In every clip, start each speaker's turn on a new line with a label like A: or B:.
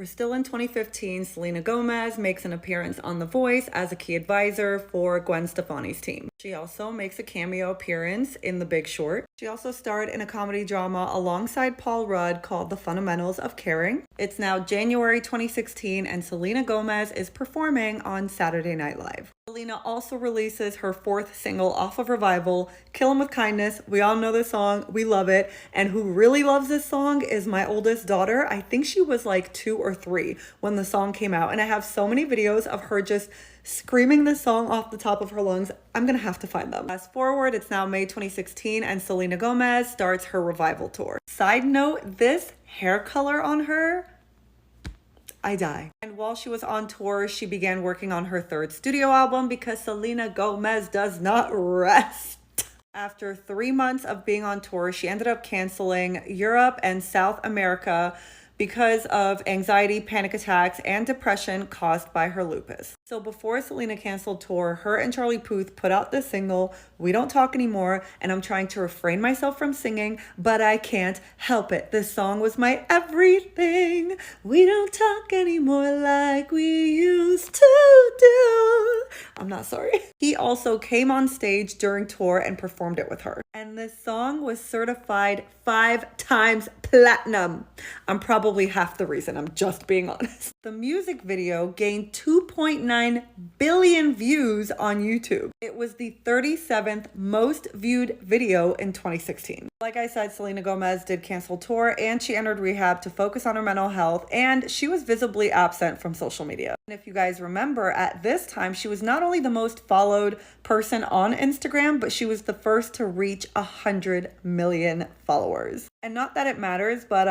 A: We're still in 2015. Selena Gomez makes an appearance on The Voice as a key advisor for Gwen Stefani's team. She also makes a cameo appearance in The Big Short. She also starred in a comedy drama alongside Paul Rudd called The Fundamentals of Caring. It's now January 2016 and Selena Gomez is performing on Saturday Night Live. Selena also releases her fourth single off of Revival, Kill 'Em With Kindness. We all know this song. We love it. And who really loves this song is my oldest daughter. I think she was like 2 or 3 when the song came out. And I have so many videos of her just screaming this song off the top of her lungs. I'm gonna have to find them. Fast forward, it's now May 2016 and Selena Gomez starts her Revival tour. Side note, this hair color on her, I die. And while she was on tour, she began working on her third studio album because Selena Gomez does not rest. After 3 months of being on tour, she ended up canceling Europe and South America because of anxiety, panic attacks, and depression caused by her lupus. So before Selena canceled tour, her and Charlie Puth put out this single, We Don't Talk Anymore, and I'm trying to refrain myself from singing, but I can't help it. This song was my everything. We don't talk anymore like we used to do. I'm not sorry. He also came on stage during tour and performed it with her. And this song was certified 5 times platinum. I'm probably half the reason, I'm just being honest. The music video gained 2.9 billion views on YouTube. It was the 37th most viewed video in 2016. Like I said, Selena Gomez did cancel tour and she entered rehab to focus on her mental health, and she was visibly absent from social media. And if you guys remember, at this time, she was not only the most followed person on Instagram, but she was the first to reach 100 million followers. And not that it matters, but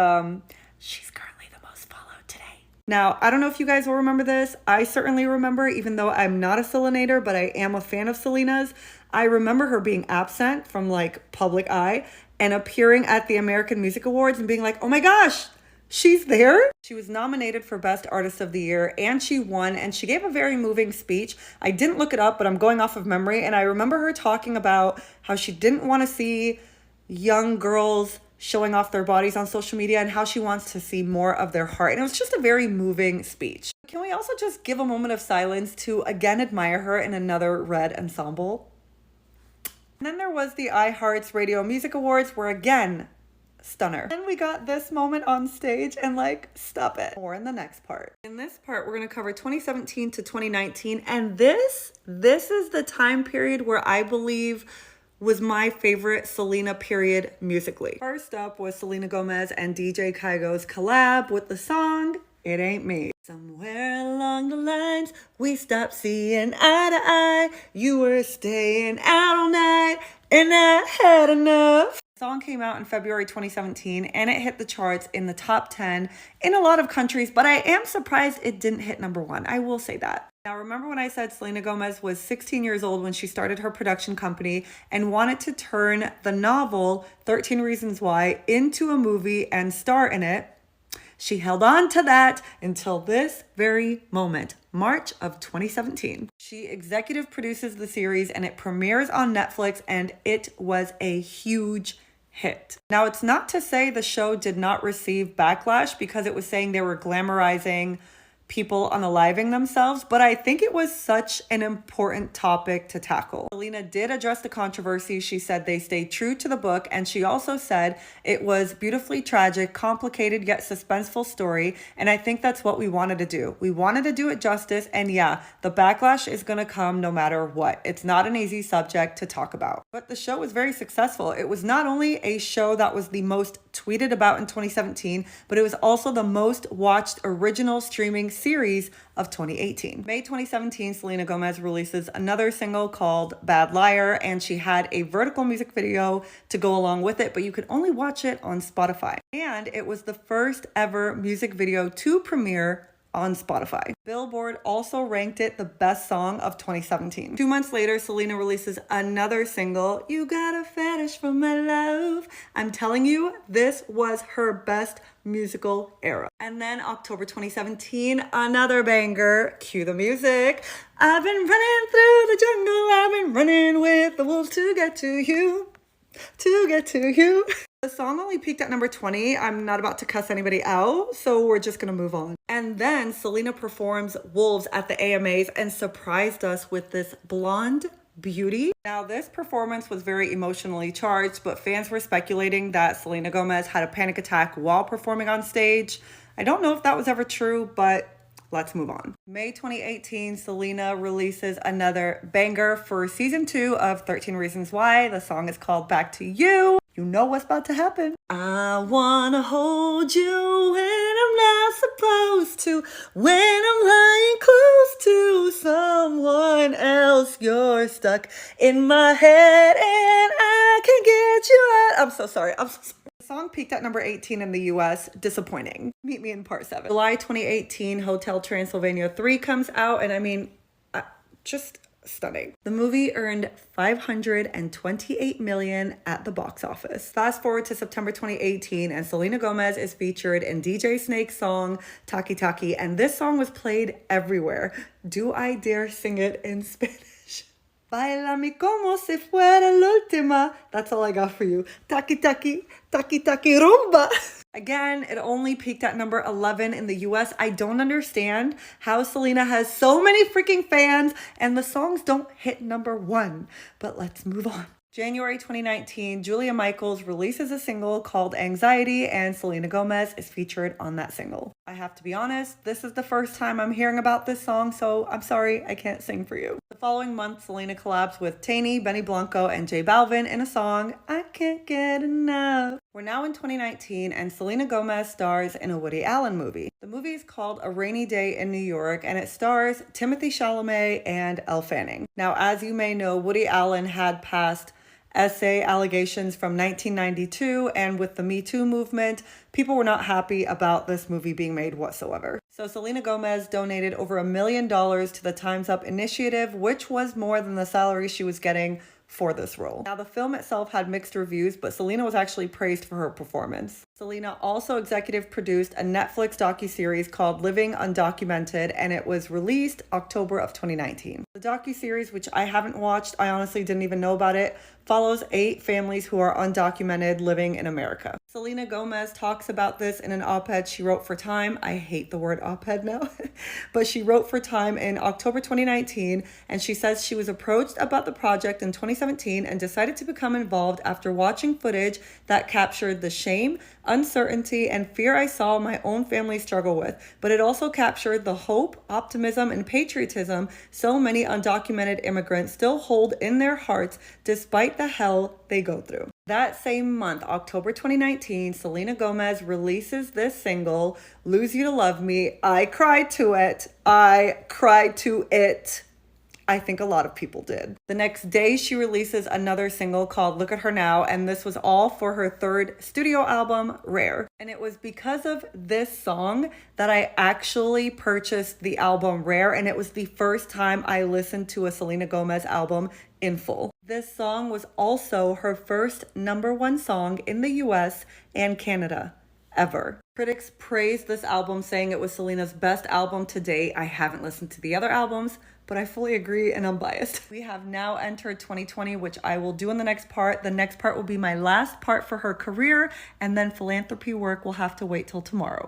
A: she's currently the most followed today. Now, I don't know if you guys will remember this. I certainly remember, even though I'm not a Selenator, but I am a fan of Selena's. I remember her being absent from like public eye and appearing at the American Music Awards and being like, oh my gosh, she's there. She was nominated for Best Artist of the Year and she won, and she gave a very moving speech. I didn't look it up, but I'm going off of memory. And I remember her talking about how she didn't want to see young girls showing off their bodies on social media and how she wants to see more of their heart. And it was just a very moving speech. Can we also just give a moment of silence to again admire her in another red ensemble? And then there was the iHeart's Radio Music Awards, where again, stunner. Then we got this moment on stage and like, stop it. More in the next part. In this part, we're gonna cover 2017 to 2019. And this is the time period where I believe was my favorite Selena period musically. First up was Selena Gomez and DJ Kygo's collab with the song, It Ain't Me. Somewhere along the lines, we stopped seeing eye to eye. You were staying out all night, and I had enough. The song came out in February 2017, and it hit the charts in the top 10 in a lot of countries, but I am surprised it didn't hit #1. I will say that. Now, remember when I said Selena Gomez was 16 years old when she started her production company and wanted to turn the novel 13 Reasons Why into a movie and star in it? She held on to that until this very moment, March of 2017. She executive produces the series and it premieres on Netflix, and it was a huge hit. Now, it's not to say the show did not receive backlash because it was saying they were glamorizing people unaliving themselves, but I think it was such an important topic to tackle. Selena did address the controversy. She said they stayed true to the book, and she also said it was beautifully tragic, complicated yet suspenseful story, and I think that's what we wanted to do. We wanted to do it justice, and yeah, the backlash is gonna come no matter what. It's not an easy subject to talk about. But the show was very successful. It was not only a show that was the most tweeted about in 2017, but it was also the most watched original streaming series of 2018. May 2017, Selena Gomez releases another single called Bad Liar, and she had a vertical music video to go along with it, but you could only watch it on Spotify. And it was the first ever music video to premiere on Spotify. Billboard also ranked it the best song of 2017. 2 months later, Selena releases another single, You Got a Fetish for My Love. I'm telling you, this was her best musical era. And then October 2017, another banger, cue the music. I've been running through the jungle, I've been running with the wolves to get to you. To get to you. The song only peaked at number 20. I'm not about to cuss anybody out, so we're just gonna move on. And then Selena performs Wolves at the AMAs and surprised us with this blonde beauty. Now, this performance was very emotionally charged, but fans were speculating that Selena Gomez had a panic attack while performing on stage. I don't know if that was ever true, but let's move on. May 2018, Selena releases another banger for season 2 of 13 Reasons Why. The song is called Back to You. You know what's about to happen. I wanna hold you when I'm not supposed to, when I'm lying close to someone else. You're stuck in my head and I can get you out. I'm so sorry. The song peaked at number 18 in the US. Disappointing. Meet me in part 7. July 2018, Hotel Transylvania 3 comes out, and I mean, just stunning. The movie earned $528 million at the box office. Fast forward to September 2018, and Selena Gomez is featured in DJ Snake's song Taki Taki, and this song was played everywhere. Do I dare sing it in Spanish? Bailame como si fuera la última. That's all I got for you. Taki taki, taki taki rumba. Again, it only peaked at number 11 in the US. I don't understand how Selena has so many freaking fans and the songs don't hit number 1. But let's move on. January 2019, Julia Michaels releases a single called Anxiety, and Selena Gomez is featured on that single. I have to be honest, this is the first time I'm hearing about this song, so I'm sorry I can't sing for you. The following month, Selena collabs with Taney, Benny Blanco, and J Balvin in a song, I Can't Get Enough. We're now in 2019, and Selena Gomez stars in a Woody Allen movie. The movie is called A Rainy Day in New York, and it stars Timothée Chalamet and Elle Fanning. Now, as you may know, Woody Allen had passed essay allegations from 1992, and with the Me Too movement, people were not happy about this movie being made whatsoever. So Selena Gomez donated over $1 million to the Time's Up initiative, which was more than the salary she was getting for this role. Now, the film itself had mixed reviews, but Selena was actually praised for her performance. Selena also executive produced a Netflix docuseries called Living Undocumented, and it was released October of 2019. The docuseries, which I haven't watched, I honestly didn't even know about it, follows 8 families who are undocumented living in America. Selena Gomez talks about this in an op-ed she wrote for Time. I hate the word op-ed now, but she wrote for Time in October 2019, and she says she was approached about the project in 2017 and decided to become involved after watching footage that captured the shame, uncertainty, and fear I saw my own family struggle with, but it also captured the hope, optimism, and patriotism so many undocumented immigrants still hold in their hearts despite the hell they go through. That same month, October 2019, Selena Gomez releases this single, Lose You to Love Me. I cried to it. I cried to it. I think a lot of people did. The next day, she releases another single called Look at Her Now, and this was all for her 3rd studio album, Rare. And it was because of this song that I actually purchased the album Rare, and it was the first time I listened to a Selena Gomez album in full. This song was also her first #1 song in the US and Canada ever. Critics praised this album, saying it was Selena's best album to date. I haven't listened to the other albums, but I fully agree and I'm biased. We have now entered 2020, which I will do in the next part. The next part will be my last part for her career, and then philanthropy work will have to wait till tomorrow.